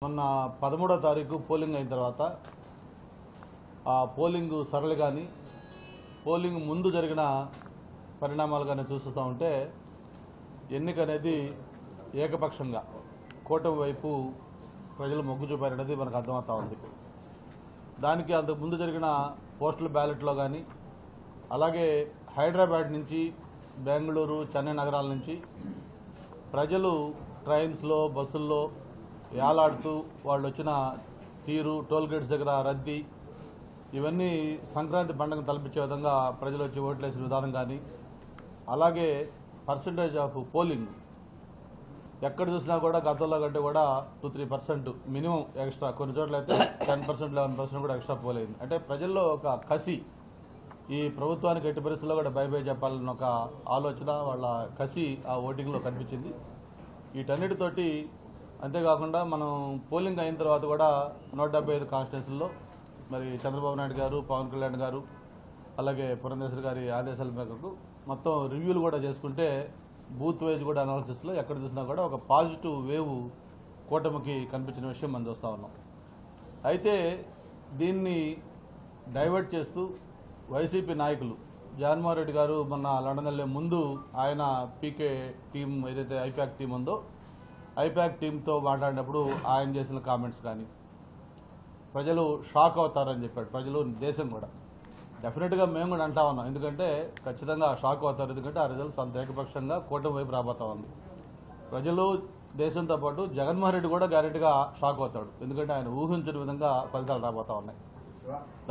మొన్న 13వ తారీఖు పోలింగ్ అయిన తర్వాత ఆ పోలింగ్ సరళి కానీ పోలింగ్ ముందు జరిగిన పరిణామాలు కానీ చూస్తూ ఉంటే ఎన్నిక అనేది ఏకపక్షంగా కూటమి వైపు ప్రజలు మొగ్గు చూపారనేది మనకు అర్థమవుతా ఉంది. దానికి అంతకు ముందు జరిగిన పోస్టల్ బ్యాలెట్లో కానీ అలాగే హైదరాబాద్ నుంచి బెంగళూరు చెన్నై నగరాల నుంచి ప్రజలు ట్రైన్స్లో బస్సుల్లో యాలాడుతూ వాళ్ళు వచ్చిన తీరు, టోల్ గేట్స్ దగ్గర రద్దీ, ఇవన్నీ సంక్రాంతి పండుగ తలపించే విధంగా ప్రజలు వచ్చి ఓట్లేసిన విధానం కానీ అలాగే పర్సంటేజ్ ఆఫ్ పోలింగ్ ఎక్కడ చూసినా కూడా గతంలో కంటే కూడా 2-3% మినిమం ఎక్స్ట్రా, కొన్ని చోట్ల అయితే 10%, 11% కూడా ఎక్స్ట్రా పోలైంది. అంటే ప్రజల్లో ఒక కసి, ఈ ప్రభుత్వానికి ఎట్టి పరిస్థితుల్లో కూడా బై చెప్పాలన్న ఒక ఆలోచన, వాళ్ళ కసి ఆ ఓటింగ్లో కనిపించింది. వీటన్నిటితోటి అంతేకాకుండా మనం పోలింగ్ అయిన తర్వాత కూడా 175 కాన్స్టిట్యున్సీల్లో మరి చంద్రబాబు నాయుడు గారు, పవన్ కళ్యాణ్ గారు అలాగే పురంధేశ్వరి గారి ఆదేశాల మేరకు మొత్తం రివ్యూలు కూడా చేసుకుంటే బూత్ వైజ్ కూడా అనాలిసిస్లో ఎక్కడ చూసినా కూడా ఒక పాజిటివ్ వేవ్ కూటమికి కనిపించిన విషయం మనం చూస్తూ ఉన్నాం. అయితే దీన్ని డైవర్ట్ చేస్తూ వైసీపీ నాయకులు జగన్మోహన్ రెడ్డి గారు మొన్న లండన్ వెళ్లే ముందు ఆయన పీకే టీం ఏదైతే ఐపాక్ టీం ఉందో ఐపాక్ టీంతో మాట్లాడినప్పుడు ఆయన చేసిన కామెంట్స్ కానీ ప్రజలు షాక్ అవుతారని చెప్పాడు. ప్రజలు, దేశం కూడా డెఫినెట్గా మేము కూడా అంటా ఉన్నాం. ఎందుకంటే ఖచ్చితంగా షాక్ అవుతారు. ఎందుకంటే ఆ రిజల్ట్స్ అంత ఏకపక్షంగా కూటమి వైపు రాబోతా ఉంది. ప్రజలు, దేశంతో పాటు జగన్మోహన్ రెడ్డి కూడా గ్యారెంటీగా షాక్ అవుతాడు. ఎందుకంటే ఆయన ఊహించిన విధంగా ఫలితాలు రాబోతా ఉన్నాయి.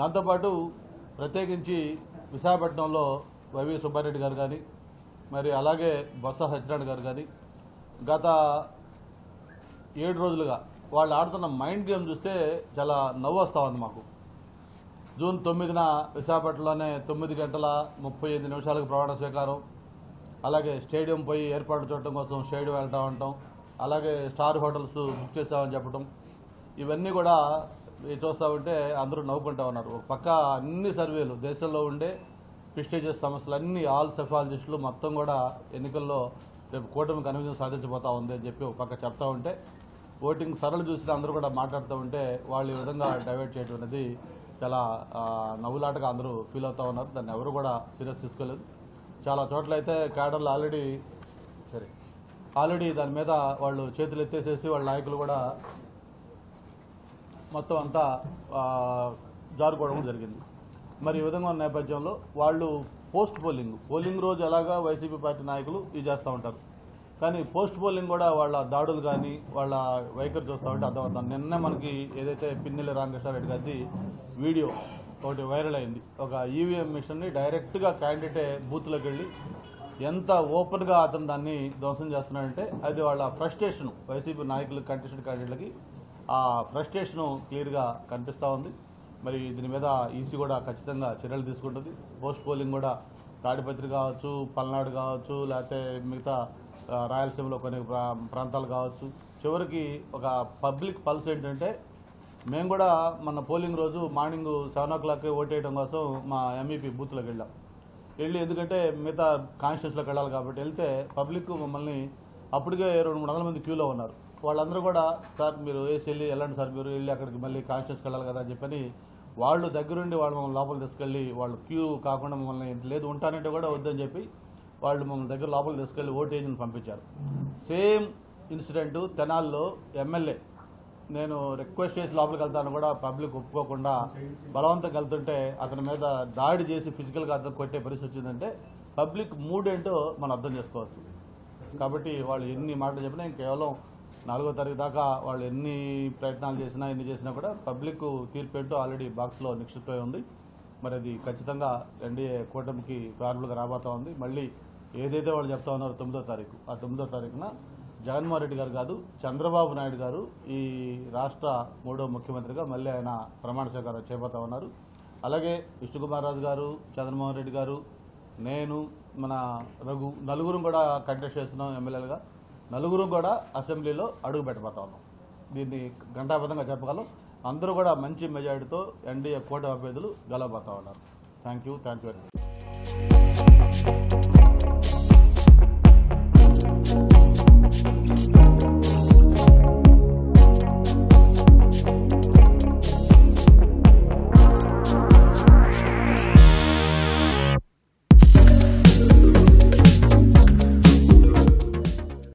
దాంతోపాటు ప్రత్యేకించి విశాఖపట్నంలో వైవి సుబ్బారెడ్డి గారు కానీ మరి అలాగే బొత్స సత్యనారాయణ గారు కానీ గత 7 రోజులుగా వాళ్ళు ఆడుతున్న మైండ్ గేమ్ చూస్తే చాలా నవ్వు వస్తూ ఉంది మాకు. జూన్ 9న విశాఖపట్నంలోనే 9:35 ప్రమాణ స్వీకారం, అలాగే స్టేడియం పోయి ఏర్పాటు చూడటం కోసం స్టేడియం వెళ్తా ఉంటాం, అలాగే స్టార్ హోటల్స్ బుక్ చేస్తామని చెప్పడం, ఇవన్నీ కూడా చూస్తూ ఉంటే అందరూ నవ్వుకుంటా ఉన్నారు. ఒక పక్క అన్ని సర్వేలు, దేశంలో ఉండే ప్రెస్టీజియస్ సంస్థలన్నీ, ఆల్ సెఫాలజిస్టులు మొత్తం కూడా ఎన్నికల్లో రేపు కూటమి కన్విజన్ సాధించబోతా ఉంది అని చెప్పి ఒక పక్క చెప్తా ఉంటే, ఓటింగ్ సరళి చూసిన అందరూ కూడా మాట్లాడుతూ ఉంటే వాళ్ళు ఈ విధంగా డైవర్ట్ చేయడం అనేది చాలా నవ్వులాటగా అందరూ ఫీల్ అవుతా ఉన్నారు. దాన్ని ఎవరు కూడా సీరియస్ తీసుకోలేదు. చాలా చోట్ల అయితే క్యాడర్లు ఆల్రెడీ దాని మీద వాళ్ళు చేతులు ఎత్తేసేసి వాళ్ళ నాయకులు కూడా మొత్తం అంతా జారుకోవడం జరిగింది. మరి ఈ విధంగా ఉన్న నేపథ్యంలో వాళ్ళు పోలింగ్ రోజు ఎలాగా వైసీపీ పార్టీ నాయకులు ఇది చేస్తూ ఉంటారు, కానీ పోస్ట్ పోలింగ్ కూడా వాళ్ళ దాడులు కానీ వాళ్ళ వైఖరి చూస్తూ ఉంటే అర్థమవుతాం. నిన్న మనకి ఏదైతే పిన్నెల్లి రామకృష్ణారెడ్డి గారి వీడియో ఒకటి వైరల్ అయింది. ఒక ఈవీఎం మిషన్ని డైరెక్ట్గా క్యాండిడేట్ బూత్లోకి వెళ్ళి ఎంత ఓపెన్గా అతను దాన్ని ధ్వంసం చేస్తున్నాడంటే అది వాళ్ళ ఫ్రస్ట్రేషన్, వైసీపీ నాయకులు కంటెస్టెడ్ క్యాండిడేట్లకి ఆ ఫ్రస్ట్రేషన్ క్లియర్గా కనిపిస్తూ ఉంది. మరి దీని మీద ఈసీ కూడా ఖచ్చితంగా చర్యలు తీసుకుంటుంది. పోస్ట్ పోలింగ్ కూడా తాడిపత్రి కావచ్చు, పల్నాడు కావచ్చు, లేకపోతే మిగతా రాయలసీమలో కొన్ని ప్రాంతాలు కావచ్చు. చివరికి ఒక పబ్లిక్ పల్స్ ఏంటంటే, మేము కూడా మన పోలింగ్ రోజు మార్నింగ్ 7 o'clock ఓటేయడం కోసం మా ఎంఈపీ బూత్లోకి వెళ్ళి ఎందుకంటే మిగతా కాన్స్టిట్యూన్సీలోకి వెళ్ళాలి కాబట్టి వెళ్తే పబ్లిక్ మమ్మల్ని అప్పటికే 200-300 మంది క్యూలో ఉన్నారు. వాళ్ళందరూ కూడా సార్ మీరు వెళ్ళండి సార్, మీరు వెళ్ళి అక్కడికి మళ్ళీ కాన్స్టిట్యూన్సీకి వెళ్ళాలి కదా అని చెప్పని వాళ్ళు దగ్గరుండి వాళ్ళు మమ్మల్ని లోపలికి తీసుకెళ్ళి, వాళ్ళు క్యూ కాకుండా మమ్మల్ని లేదు ఉంటానంటే కూడా వద్దని చెప్పి వాళ్ళు మమ్మల్ని దగ్గర లోపలికి తీసుకెళ్లి ఓటు ఏజెంట్ పంపించారు. సేమ్ ఇన్సిడెంట్ తెనాల్లో ఎమ్మెల్యే నేను రిక్వెస్ట్ చేసి లోపలికి వెళ్తాను కూడా పబ్లిక్ ఒప్పుకోకుండా బలవంతంగా వెళ్తుంటే అతని మీద దాడి చేసి ఫిజికల్గా అతను కొట్టే పరిస్థితి వచ్చిందంటే పబ్లిక్ మూడ్ ఏంటో మనం అర్థం చేసుకోవచ్చు. కాబట్టి వాళ్ళు ఎన్ని మాటలు చెప్పినా కేవలం 4వ తారీఖు దాకా వాళ్ళు ఎన్ని ప్రయత్నాలు చేసినా ఎన్ని చేసినా కూడా పబ్లిక్ తీర్పేంటో ఆల్రెడీ బాక్స్లో నిక్షిప్తమై ఉంది. మరి అది ఖచ్చితంగా ఎన్డీఏ కూటమికి ఫేవరబుల్గా రాబోతా ఉంది. మళ్ళీ ఏదైతే వాళ్ళు చెప్తా ఉన్నారో 9వ తారీఖు, ఆ 9వ తారీఖున జగన్మోహన్ రెడ్డి గారు కాదు, చంద్రబాబు నాయుడు గారు ఈ రాష్ట్ర 3వ ముఖ్యమంత్రిగా మళ్ళీ ఆయన ప్రమాణ స్వీకారం చేయబోతా ఉన్నారు. అలాగే విష్ణుకుమార్ రాజు గారు, చంద్రమోహన్ రెడ్డి గారు, నేను, మన రఘు, నలుగురం కూడా కంటెస్ట్ చేస్తున్నాం ఎమ్మెల్యేలుగా. నలుగురం కూడా అసెంబ్లీలో అడుగు పెట్టబోతా ఉన్నాం. దీన్ని ఘంటాబద్ధంగా చెప్పగలం. అందరూ కూడా మంచి మెజారిటీతో ఎన్డీఏ కూటమి అభ్యర్థులు గెలవబోతా ఉన్నారు. Thank you very much.